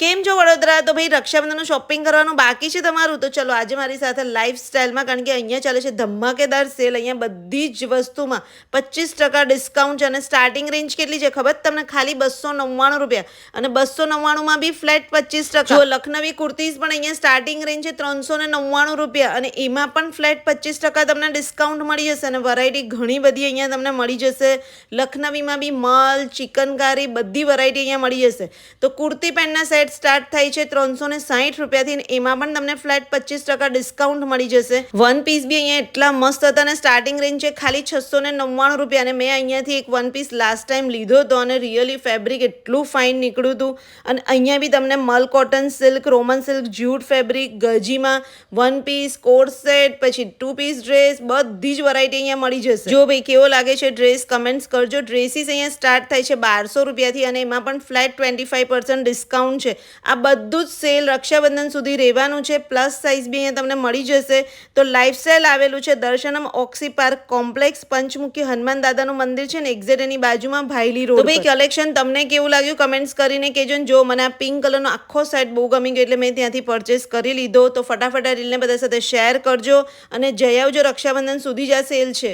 કેમ છો વડોદરા? તો ભાઈ રક્ષાબંધનનું શોપિંગ કરવાનું બાકી છે તમારું? તો ચલો આજે મારી સાથે લાઈફસ્ટાઈલમાં, કારણ કે અહીંયા ચાલે છે ધમાકેદાર સેલ. અહીંયા બધી જ વસ્તુમાં 25% ડિસ્કાઉન્ટ છે અને સ્ટાર્ટિંગ રેન્જ કેટલી છે ખબર તમને? ખાલી 299 રૂપિયા. અને 299માં બી ફ્લેટ 25%. જો લખનવી કુર્તીઝ પણ અહીંયા સ્ટાર્ટિંગ રેન્જ છે 399 રૂપિયા અને એમાં પણ ફ્લેટ 25% તમને ડિસ્કાઉન્ટ મળી જશે. અને વેરાયટી ઘણી બધી અહીંયા તમને મળી જશે. લખનવીમાં બી મલ, ચિકનકારી બધી વેરાયટી અહીંયા મળી જશે. તો કુર્તી પેન્ટના સેટ સ્ટાર્ટ થાય છે 360 રૂપિયાથી અને એમાં પણ તમને ફ્લેટ 25% ડિસ્કાઉન્ટ મળી જશે. વન પીસ બી અહીંયા એટલા મસ્ત હતા અને સ્ટાર્ટિંગ રેન્જ છે ખાલી 699 રૂપિયા. અને મેં અહીંયાથી એક વન પીસ લાસ્ટ ટાઈમ લીધો હતો અને રિયલી ફેબ્રિક એટલું ફાઇન નીકળ્યું હતું. અને અહીંયા બી તમને મલ cotton silk, roman silk, jute fabric, ગજીમાં વન પીસ, કોટ સેટ, પછી 2 પીસ ડ્રેસ બધી જ વેરાયટી અહીંયા મળી જશે. જો ભાઈ કેવો લાગે છે ડ્રેસ કમેન્ટ્સ કરજો. ડ્રેસીસ અહીંયા સ્ટાર્ટ થાય છે 1200 રૂપિયાથી અને એમાં પણ ફ્લેટ 25% ડિસ્કાઉન્ટ છે. આ બધું જ સેલ રક્ષાબંધન સુધી રહેવાનું છે. પ્લસ સાઇઝ બી અહીંયા તમને મળી જશે. તો લાઈફસ્ટાઈલ આવેલું છે દર્શનમ ઓક્સી પાર્ક કોમ્પ્લેક્સ, પંચમુખી હનુમાન દાદાનું મંદિર છે ને એક્ઝેક્ટ એની બાજુમાં ભાઈલી રોડ. તો ભાઈ કલેક્શન તમને કેવું લાગ્યું કમેન્ટ્સ કરીને કહેજો. જો મને આ પિંક કલરનો આખો સેટ બહુ ગમી ગયો એટલે મેં ત્યાંથી પરચેસ કરી લીધો. તો ફટાફટ આ રીલને બધા સાથે શેર કરજો અને જઈ આવજો. રક્ષાબંધન સુધી જ આ સેલ છે.